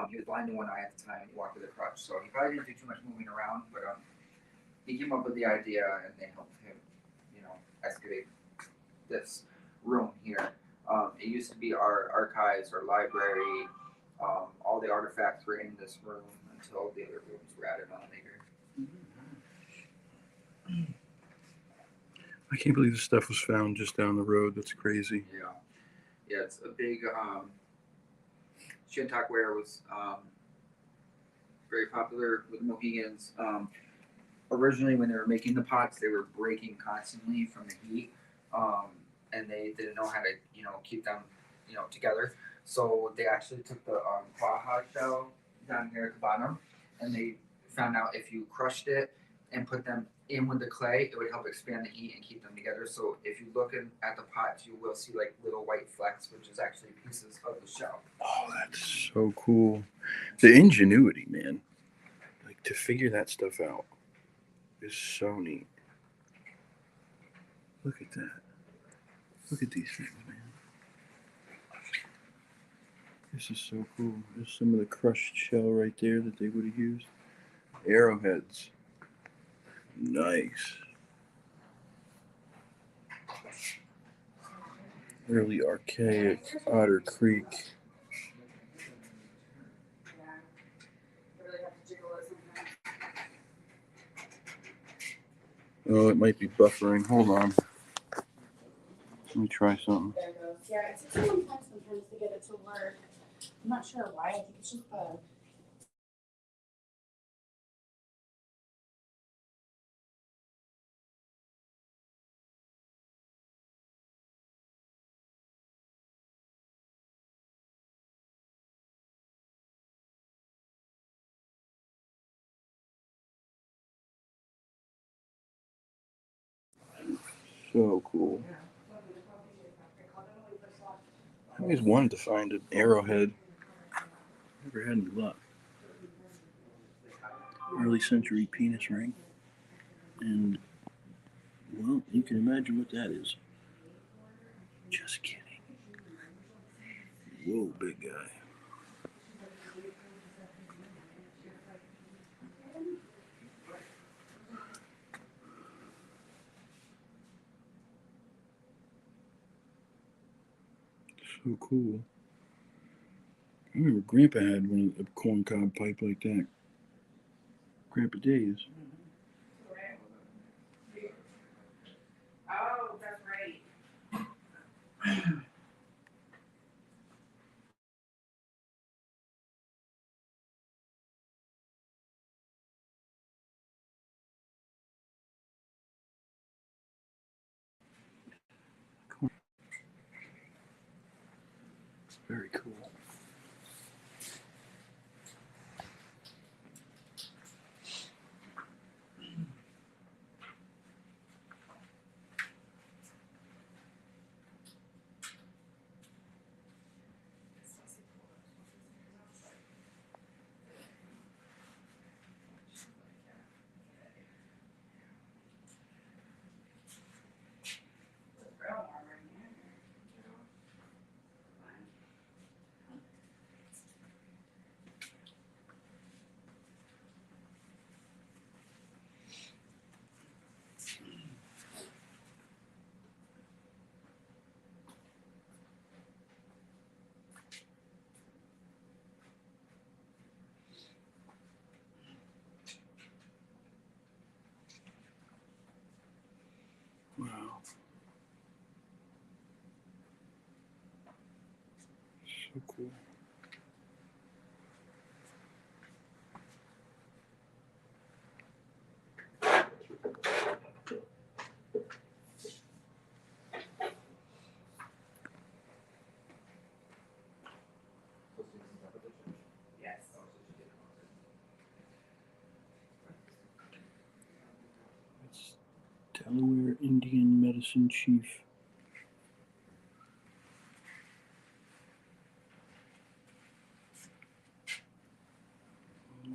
He was blind in one eye at the time. He walked with a crutch, so he probably didn't do too much moving around. But he came up with the idea, and they helped him, excavate this room here. It used to be our archives, our library. All the artifacts were in this room until the other rooms were added on later. I can't believe this stuff was found just down the road. That's crazy. Yeah, it's a big. Shintok ware was very popular with the Mohegans. Originally, when they were making the pots, they were breaking constantly from the heat, and they didn't know how to, keep them, together. So they actually took the Baja shell down here at the bottom, and they found out if you crushed it and put them in with the clay, it would help expand the heat and keep them together. So if you look at the pots, you will see like little white flecks, which is actually pieces of the shell. Oh, that's so cool. The ingenuity, man. Like, to figure that stuff out is so neat. Look at that. Look at these things, man. This is so cool. There's some of the crushed shell right there that they would have used. Arrowheads. Nice. Really archaic Otter Creek. Oh, it might be buffering. Hold on. Let me try something. There it goes. Yeah, it takes a long time sometimes to get it to work. I'm not sure why. I think it's just the. So cool. I always wanted to find an arrowhead. Never had any luck. Early century penis ring. And, well, you can imagine what that is. Just kidding. Whoa, big guy. So cool. I remember Grandpa had a corncob pipe like that. Grandpa Days. Oh, that's right. Very cool. Wow. So cool. Yes. It's Delaware Indian Medicine Chief.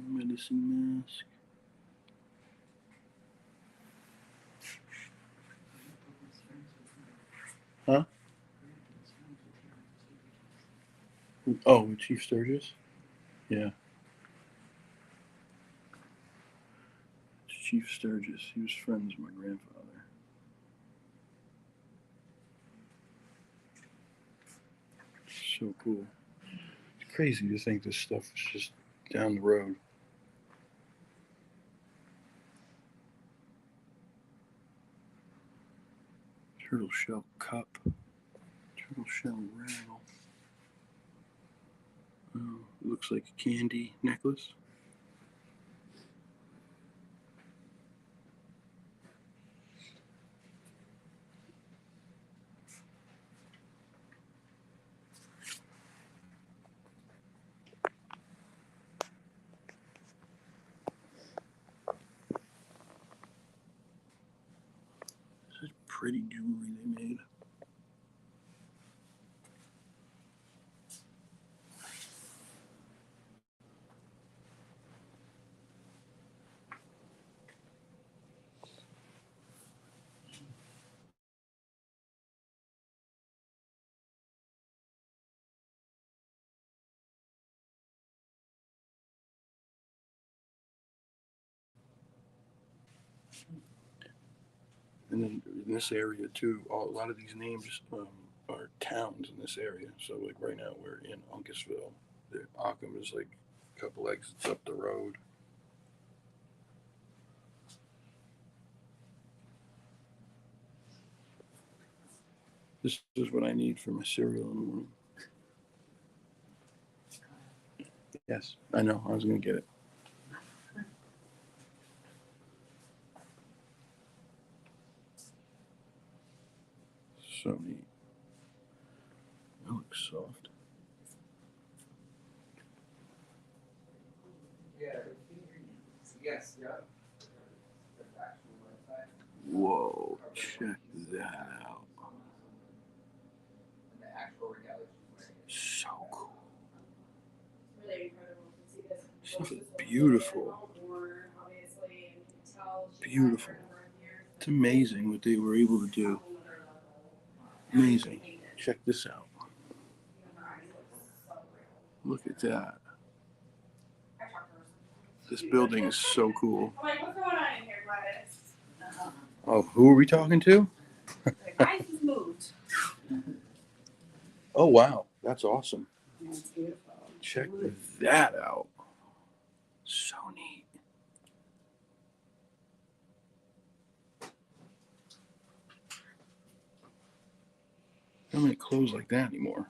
Medicine mask. Huh? Who? Oh, Chief Sturgis? Yeah. Chief Sturgis. He was friends with my grandfather. So cool. It's crazy to think this stuff is just down the road. Turtle shell cup. Turtle shell rattle. Oh, it looks like a candy necklace. This is pretty jewelry they made. And then in this area too, a lot of these names are towns in this area. So like right now we're in Uncasville. Ockham is like a couple exits up the road. This is what I need for my cereal in the morning. Yes, I know. I was gonna get it. So neat. That looks soft. Yeah. Yes. Yeah. Whoa! Check that out. And the actual regalia. So cool. Really incredible to see this. Stuff is beautiful. Beautiful. It's amazing what they were able to do. Amazing. Check this out. Look at that. This building is so cool. I'm like, what's going on in here, Gladys? Oh, who are we talking to? The guys has moved. Oh, wow. That's awesome. It's beautiful. Check that out. So neat. How many clothes like that anymore?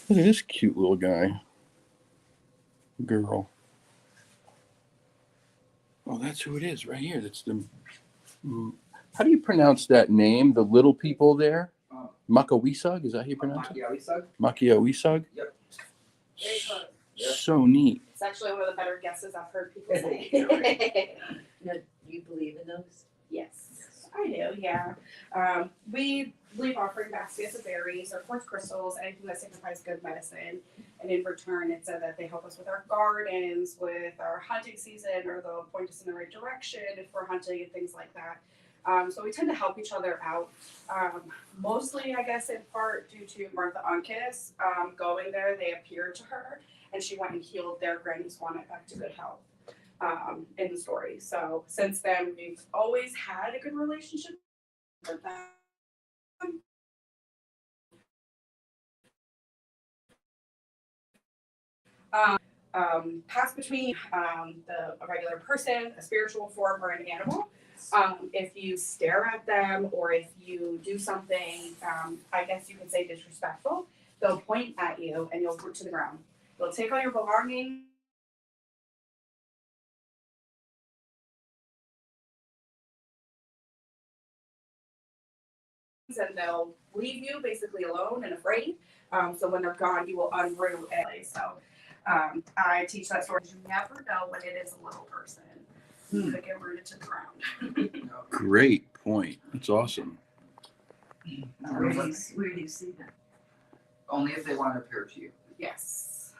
Look at this cute little guy. Girl. Oh, that's who it is right here. That's the. How do you pronounce that name? The little people there? Makawisug? Is that how you pronounce it? Makiawisug? Makiawisug? Yep. Very close. So neat. It's actually one of the better guesses I've heard people say. Now, do you believe in those? Yes, I do, yeah. We leave offering baskets of berries or quartz crystals, anything that signifies good medicine. And in return, it's so that they help us with our gardens, with our hunting season, or they'll point us in the right direction if we're hunting and things like that. So we tend to help each other out. Mostly, I guess, in part due to Martha Uncas. Going there, they appeared to her, and she went and healed their granny swan back to good health. In the story. So since then, we've always had a good relationship with them. Pass between a regular person, a spiritual form, or an animal. If you stare at them or if you do something, I guess you could say disrespectful, they'll point at you and you'll root to the ground. They'll take all your belongings. And they'll leave you basically alone and afraid. So when they're gone, you will unroot it. So I teach that story. You never know when it is a little person who could get rooted to the ground. Great point. That's awesome. Where do you see that? Only if they want to appear to you. Yes.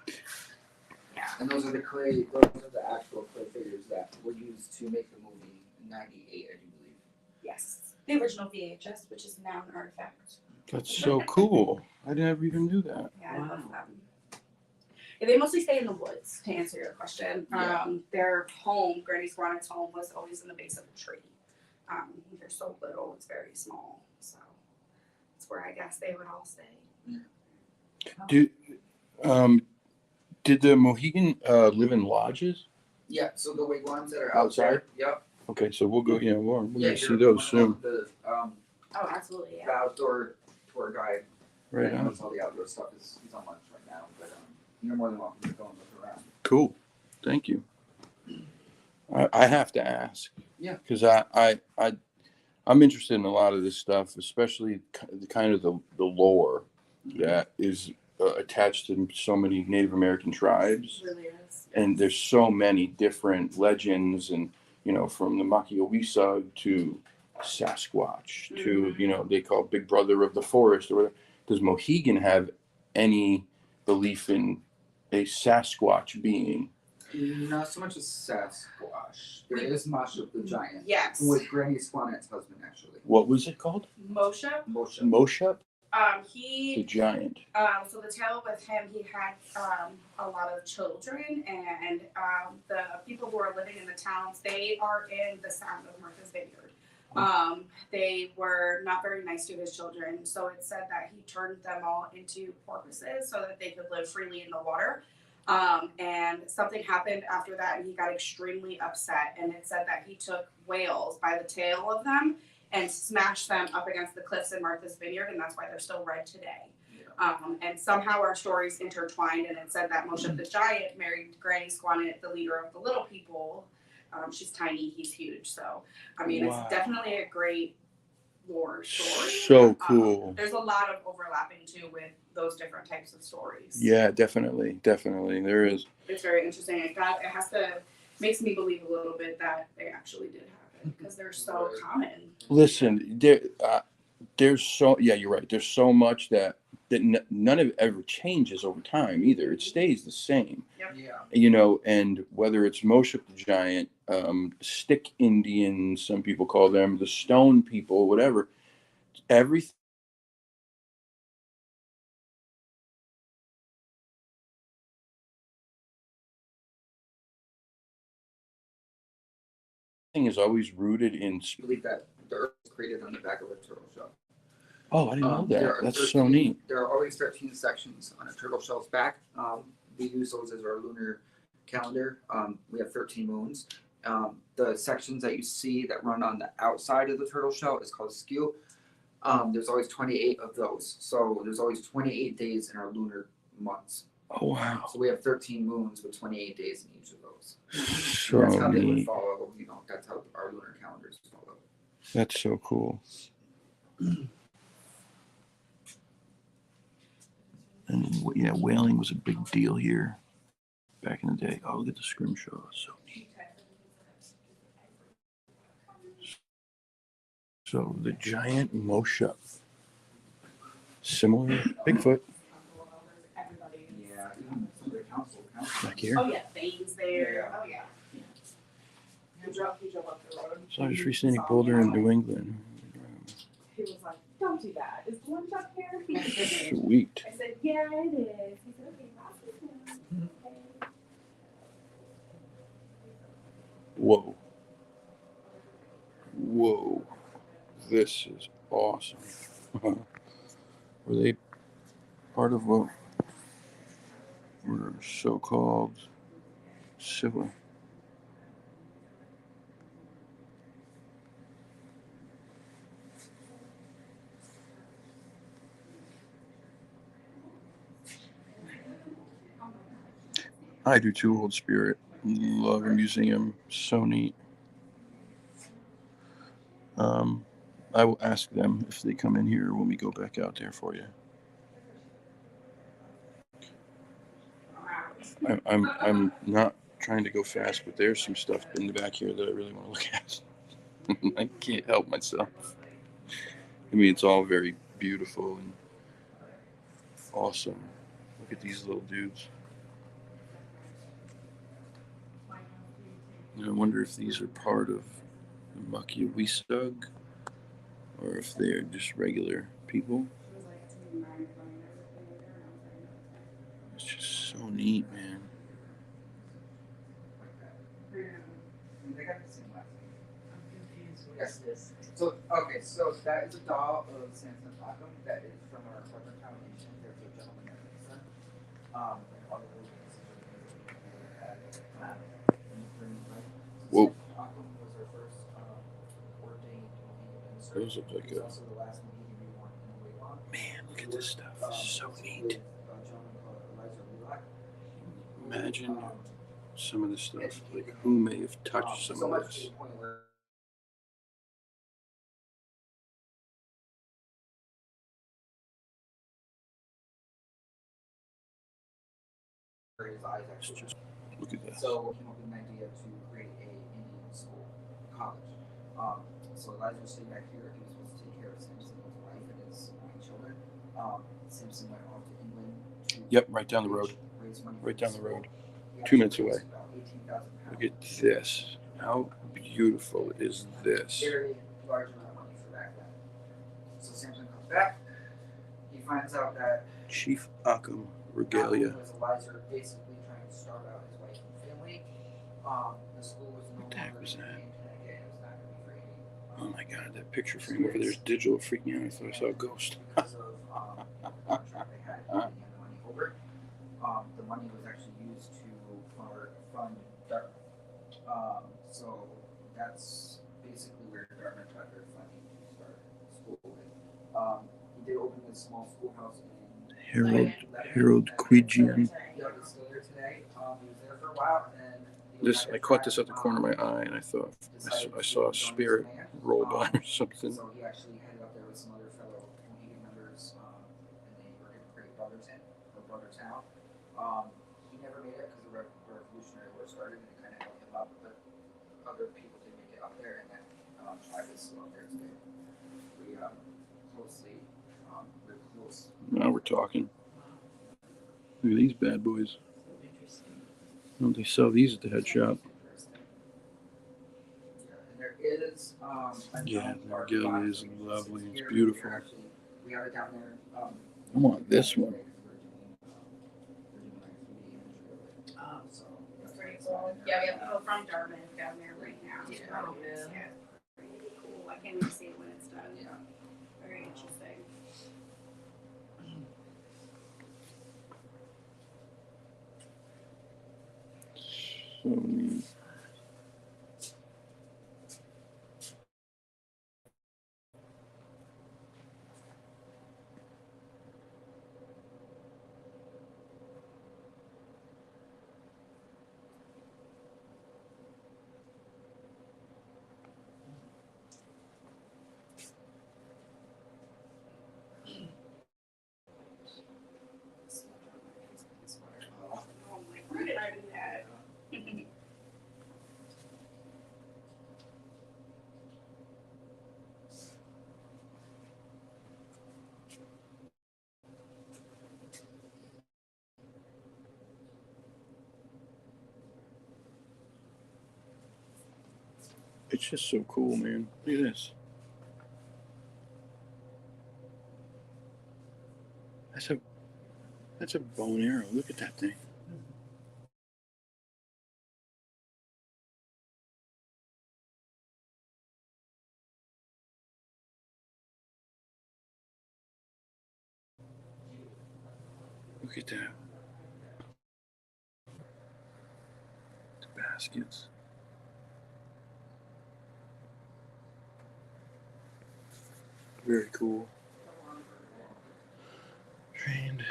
Yeah. And those are the actual clay figures that were used to make the movie in '98, I do believe. Yes. The original VHS, which is now an artifact. That's so cool. I never even knew that. Yeah, I love Wow. them. Yeah, they mostly stay in the woods, to answer your question. Yeah. Their home, Granny Squanet's home, was always in the base of a tree. They're so little, it's very small. So that's where I guess they would all stay. Do did the Mohegan live in lodges? Yeah, so the wigwams that are Outside? outside. Yep. Okay, so we'll go. Yeah, we're Yeah, gonna see you're those one soon. of the Oh, absolutely, the yeah. outdoor tour guide. Right That on. knows all the outdoor stuff. He's on lunch right now, but you're more than welcome to go and look around. Cool. Thank you. I have to ask. Yeah. Because I'm interested in a lot of this stuff, especially the kind of the lore that is attached to so many Native American tribes. It really is. And there's so many different legends, and from the Makiawisug to Sasquatch to they call Big Brother of the Forest or whatever. Does Mohegan have any belief in a Sasquatch being? Not so much as Sasquatch. There is Masha the giant. Yes. With Granny Squanet's husband, actually. What was it called? Moshe, Moshe. Moshe the he giant. so the tale with him, he had a lot of children, and the people who are living in the towns, they are in the sound of Martha's Vineyard. They were not very nice to his children, so it said that he turned them all into porpoises so that they could live freely in the water. And something happened after that, and he got extremely upset, and it said that he took whales by the tail of them and smashed them up against the cliffs in Martha's Vineyard, and that's why they're still red today. And somehow our stories intertwined, and it said that Moshe the Giant married Granny Squanet, the leader of the Little People. She's tiny, he's huge. So, I mean, Wow. it's definitely a great lore story. So cool. There's a lot of overlapping, too, with those different types of stories. Yeah, definitely. There is. It's very interesting. It makes me believe a little bit that they actually did happen, because they're so common. Listen, there's you're right. There's so much that none of it ever changes over time either. It stays the same. Yeah. And whether it's Moshe the giant, stick Indians, some people call them, the stone people, whatever, everything is always rooted in. I believe that the earth was created on the back of a turtle shell. Oh, I didn't know There that. are That's 13 so neat. There are always 13 sections on a turtle shell's back. We use those as our lunar calendar. We have 13 moons. The sections that you see that run on the outside of the turtle shell is called skew. There's always 28 of those. So there's always 28 days in our lunar months. Oh, wow. So we have 13 moons with 28 days in each of those. So That's how they would neat. follow, that's how our lunar calendars follow. That's so cool. And yeah, whaling was a big deal here back in the day. Oh, look at the scrimshaw. So neat. So the giant Moshe. Similar Bigfoot. Yeah, even some of the council. Back here. Oh, yeah, veins there. Yeah. Oh, yeah. He drove up the road. So I was recently Boulder in New England. He was like, don't do that. Is the lunch up here? Sweet. I said, yeah, it is. He said, okay, that's good. Whoa. Whoa. This is awesome. Were they part of what were so-called civil? I do too, Old Spirit. Love a museum. So neat. I will ask them if they come in here when we go back out there for you. I'm not trying to go fast, but there's some stuff in the back here that I really want to look at. I can't help myself. I mean, it's all very beautiful and awesome. Look at these little dudes. And I wonder if these are part of the Makiawisug or if they're just regular people. It's just so neat, man. They got the same last name. I'm confused. What Yes. is this? So okay, so that is a doll of Samson Ockham that is from our Southern Combination. There's a gentleman that makes them. And all the movies had Whoa. Samson Ockham was our first ordained Mohegan minister. Those look like He was a. also the last Mohegan reborn in the Wigwam. Man, look at this stuff. This is so neat. A gentleman called Elijah Lelak. Imagine some of this stuff. Like, who may have touched some so of much to this? the point where his eyes actually. Just look at this. So came up with an idea to create a Indian school college. So Elijah was sitting back here. He was supposed to take care of Samson, his wife, and his 9 children. Samson went off to England. Yep, right down the road. Raise money Right for down the school. road. He 2 minutes actually away. raised about 18,000 Look at this. How beautiful is this? Very large amount of money for back then. So Samson comes back. He finds out that Chief Ockham Regalia. was Elijah basically trying to start out his wife and family. The school was no What the heck longer was that? in Connecticut. It was not going to be for any. Oh my god, that picture frame over there is digital. Freaked me out. I thought I saw a ghost. Because of the contract they had to hand the money over. The money was actually used to fund Dartmouth. So that's basically where Dartmouth got their funding to start school with. He did open this small schoolhouse in Harold Quigian. Yeah, it's still there today. He was there for a while, and then This I caught this at the corner of my eye, and I thought I saw a spirit roll by or something. So he actually headed up there with some other fellow Mohegan members, and they were going to create Brothertown. He never made it because the Revolutionary War started, and it kind of held him up. But other people did make it up there, and then tribe is still up there today. We closely, we're close. Now we're talking. Look at these bad boys. So interesting. Don't they sell these at the head shop? And there is Yeah, the regalia is lovely. It's here. beautiful. We're actually, we have it down there. I want this one. Oh, So That's pretty cool. Yeah, we have people from Dartmouth down there right now. Yeah. Oh, yeah. Yeah, pretty cool. I can't even see it when it's done. yeah. Very interesting. So neat. Oh my, where did I do that? It's just so cool, man. Look at this. That's a bow and arrow. Look at that thing. Look at that. The baskets. Very cool. Trained.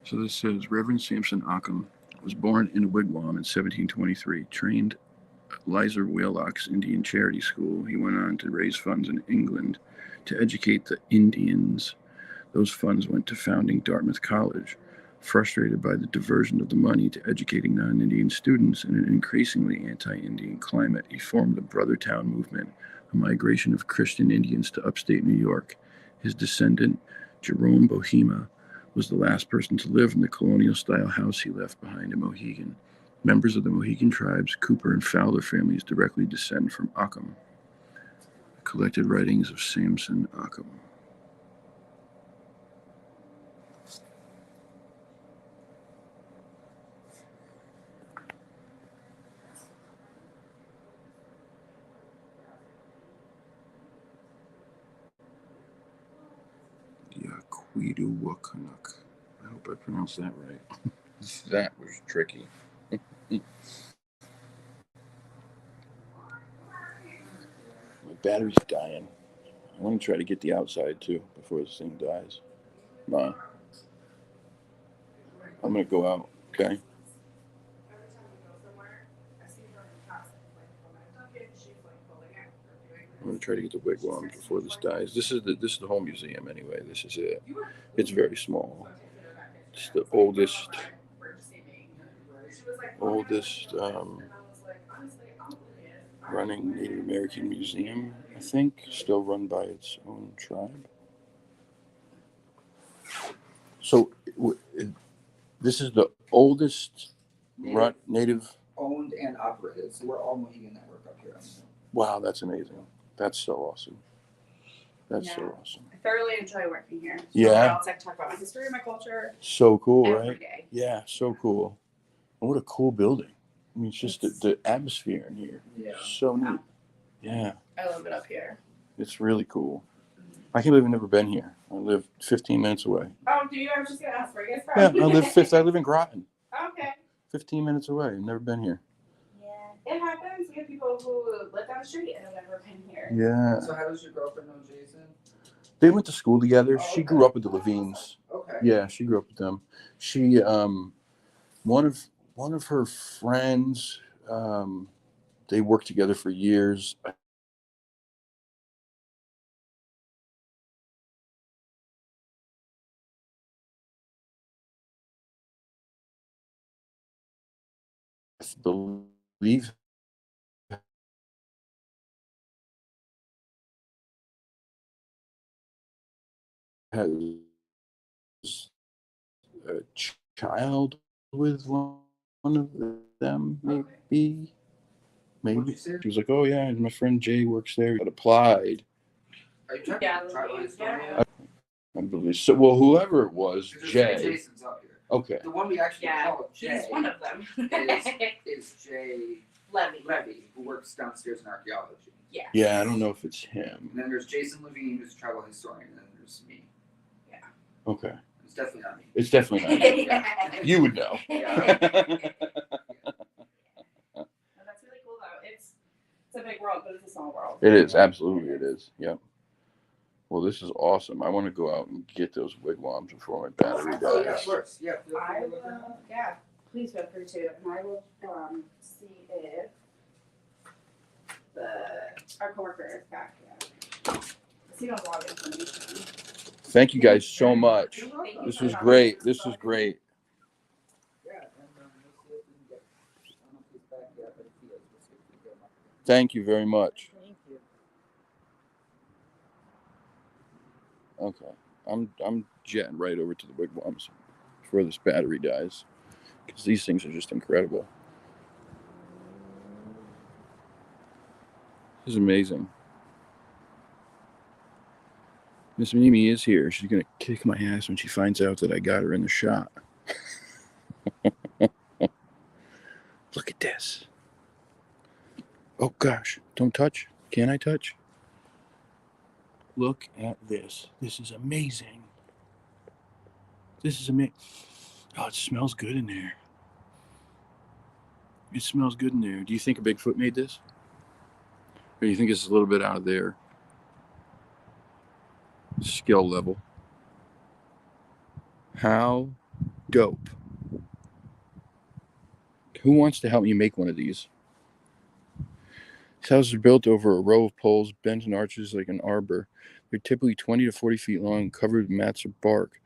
So this says Reverend Samson Ockham was born in a wigwam in 1723. Trained at Lizer Wheelock's Indian Charity School. He went on to raise funds in England to educate the Indians. Those funds went to founding Dartmouth College. Frustrated by the diversion of the money to educating non-Indian students in an increasingly anti-Indian climate, he formed the Brothertown movement, a migration of Christian Indians to upstate New York. His descendant, Jerome Bohema, was the last person to live in the colonial-style house he left behind in Mohegan. Members of the Mohegan tribes, Cooper and Fowler families directly descend from Occam. Collected writings of Samson Occam. Yaquidawakanuck. I hope I pronounced that right. That was tricky. My battery's dying. I want to try to get the outside too before this thing dies. Ma, I'm going to go out, okay? I'm going to try to get the wigwam before this dies. This is the whole museum anyway. This is it. It's very small. It's the oldest running Native American museum, I think, still run by its own tribe. So this is the oldest native owned and operated. So we're all Mohegan Network up here. Wow, that's amazing. That's so awesome. That's so awesome. I thoroughly enjoy working here. Yeah. Else I can talk about my history, my culture. So cool, every right? day. Yeah, so cool. And what a cool building. I mean, it's just the atmosphere in here. Yeah. So neat. Yeah. I love it up here. It's really cool. I can't believe I've never been here. I live 15 minutes away. Oh, do you? I was just gonna ask where you guys from. Yeah, I live in Groton. Okay. 15 minutes away. I've never been here. Yeah, it happens. We have people who live down the street and have never been here. Yeah. So how does your girlfriend know Jason? They went to school together. Oh, She okay. grew up with the Levines. Okay. Yeah, she grew up with them. She one of her friends, they worked together for years. I believe has a child with one of them, maybe. Maybe. She was like, "Oh yeah, my friend Jay works there." Got applied. Are you trying to tribal historian? I believe so. Well, whoever it was, Jay. Jason's up here. Okay. The one we actually call Jay. He's one of them. is Jay Levy, who works downstairs in archaeology. Yeah. Yeah, I don't know if it's him. And then there's Jason Levine, who's a tribal historian, and then there's me. Yeah. Okay. It's definitely not me. It's definitely not him. Yeah. You would know. Yeah. No, that's really cool though. It's a big world, but it's a small world. It is, absolutely it is. Yep. Well, this is awesome. I want to go out and get those wigwams before my battery Oh, yeah, of dies. course. Yeah. feel free I to look around. will, yeah, please feel free to, and I will see if our coworker is back yet. He knows a lot of information. Thank you guys so much. You're welcome. This was great. This was great. Yeah, and we'll see if we can get. I don't know if he's back yet, but if he is, we'll see if we can get him up. Thank you very much. Thank you. Okay. I'm jetting right over to the wigwams before this battery dies, because these things are just incredible. This is amazing. Miss Mimi is here. She's gonna kick my ass when she finds out that I got her in the shot. Look at this. Oh gosh, don't touch. Can I touch? Look at this. This is amazing. This is amazing. Oh, it smells good in there. It smells good in there. Do you think a Bigfoot made this? Or do you think it's a little bit out of their skill level? How dope. Who wants to help me make one of these? These houses are built over a row of poles, bent and arches like an arbor. They're typically 20 to 40 feet long, covered with mats of bark.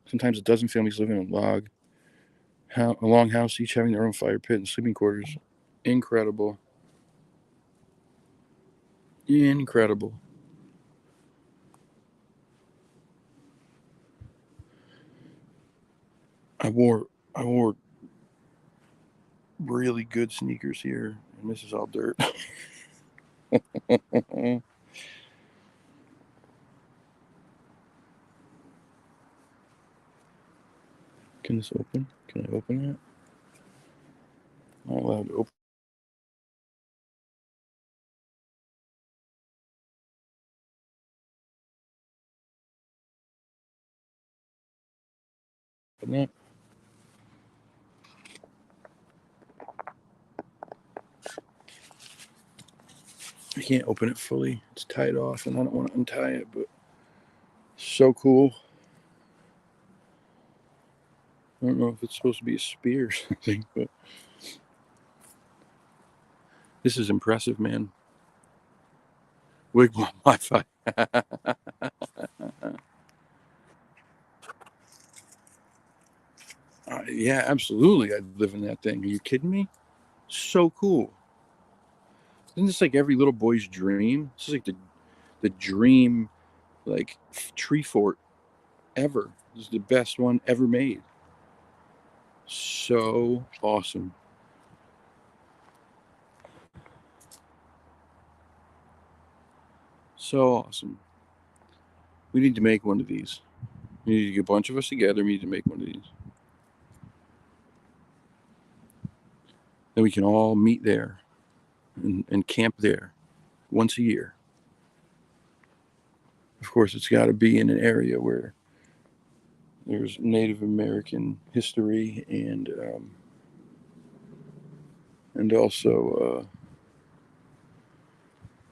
Sometimes a dozen families live in a long house, each having their own fire pit and sleeping quarters. Incredible. Incredible. I wore really good sneakers here, and this is all dirt. Can this open? Can I open it? I'm not allowed to open it. I can't open it fully. It's tied off, and I don't want to untie it, but so cool. I don't know if it's supposed to be a spear or something, but this is impressive, man. Wigwam Wi-Fi. Yeah, absolutely. I'd live in that thing. Are you kidding me? So cool. Isn't this like every little boy's dream? This is like the dream, like tree fort ever. This is the best one ever made. So awesome. So awesome. We need to make one of these. We need to get a bunch of us together. We need to make one of these. Then we can all meet there and camp there once a year. Of course, it's got to be in an area where there's Native American history and also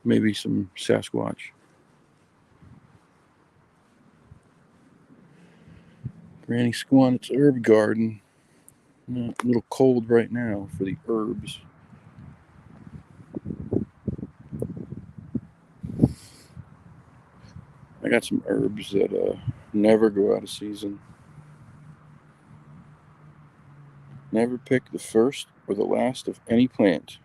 maybe some Sasquatch. Granny Squanet's herb garden. A little cold right now for the herbs. I got some herbs that never go out of season. Never pick the first or the last of any plant.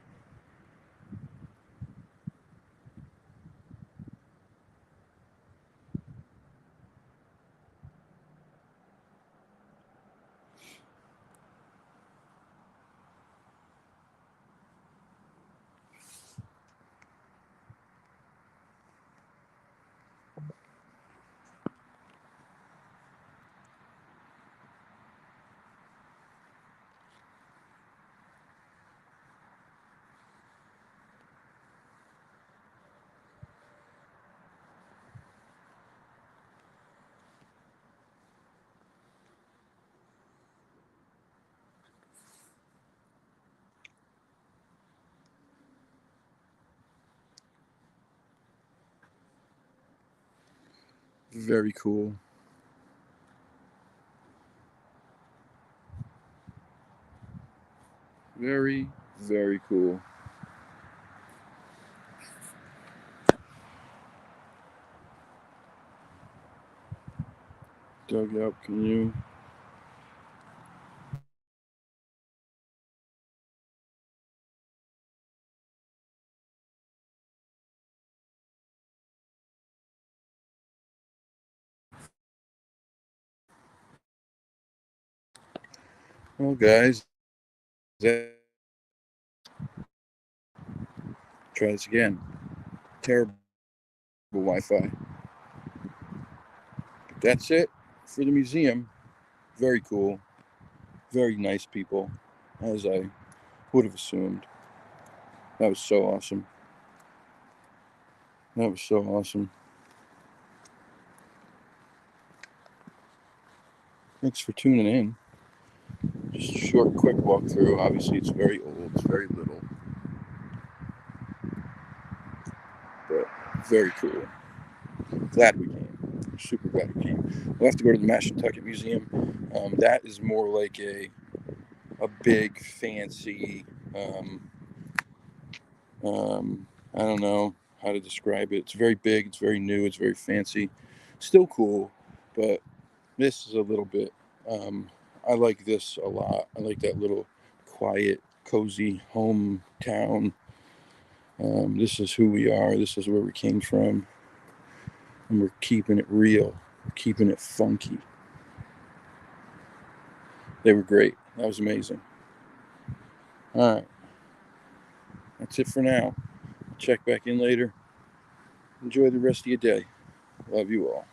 Very cool. Very, very cool. Dug up, can you? Well, guys, try this again. Terrible Wi-Fi. But that's it for the museum. Very cool. Very nice people, as I would have assumed. That was so awesome. That was so awesome. Thanks for tuning in. Just a short, quick walkthrough. Obviously, it's very old. It's very little. But very cool. Glad we came. Super glad we came. We'll have to go to the Mashantucket Museum. That is more like a big, fancy, I don't know how to describe it. It's very big. It's very new. It's very fancy. Still cool, but this is a little bit. I like this a lot. I like that little quiet, cozy hometown. This is who we are. This is where we came from. And we're keeping it real. We're keeping it funky. They were great. That was amazing. All right. That's it for now. Check back in later. Enjoy the rest of your day. Love you all.